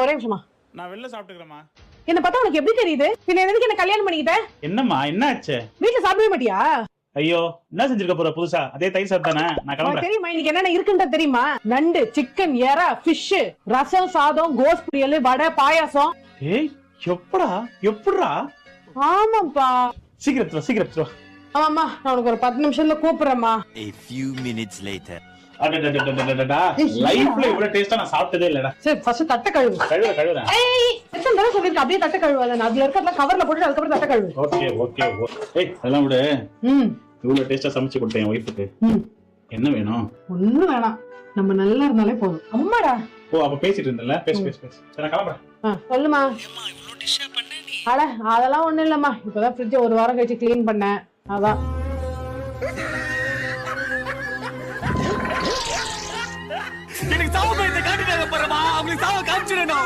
ஒரே நிமிஷமா. நான் வெளில சாப்பிட்டுக்கிறேம்மா. என்ன பார்த்தா உனக்கு எப்படி தெரியுது? பின்ன எதுக்கு என்ன கல்யாணம் பண்ணிக்கிட்ட? என்னம்மா என்ன ஆச்சு? வீட்டுல சாப்பிடவே மாட்டியா? ஐயோ என்ன செஞ்சிருக்க போற புதுசா? அதே தயிர் சாப்பிட்டு தானே நான் கிளம்புறேன். தெரியுமா இன்னைக்கு என்னென்ன இருக்குன்னு தெரியுமா? நண்டு, சிக்கன், எறா, ஃபிஷ், ரசம், சாதம், கோஸ் பொரியல், வடை, பாயாசம். ஏய் எப்படிடா? ஆமாப்பா. சீக்கிரம் ஆமாம்மா, நான் உனக்கு ஒரு 10 நிமிஷத்துல கூப்பிடுறேம்மா. A few minutes later. லைஃப்ல இவ்வளவு டேஸ்டா நான் சாப்பிட்டதே இல்லடா. சரி ஃபர்ஸ்ட் தட்டை கழுவு. கழுவுறேன். ஏய் எத்தனை தடவை சொல்லிருக்க அப்படியே தட்டை கழுவாத. அதுல இருக்கிறத கவர்ல போட்டு அதுக்கு அப்புறம் தட்டை கழுவு. ஓகே. ஏய் அதெல்லாம் விடு. இவ்வளவு டேஸ்டா சமைச்சு கொடுத்தேன் என் ஒய்ஃபுக்கு. என்ன வேணும்? ஒண்ணும் வேணாம், நம்ம நல்லா இருந்தாலே போதும். அம்மாடா. ஓ அப்ப பேசிட்டு இருந்தல. பேசு. சரி நான் கிளம்புறேன். சொல்லுமா. அட அதெல்லாம் ஒண்ணும் இல்லம்மா, இப்பதான் ஃப்ரிட்ஜ் ஒரு வாரம் கழிச்சு கிளீன் பண்ணேன், அதான். எனக்கு சாவு பயத்தை காட்டிட்டாங்க பாருமா, அவங்களுக்கு சாவ காமிச்சிடணும்.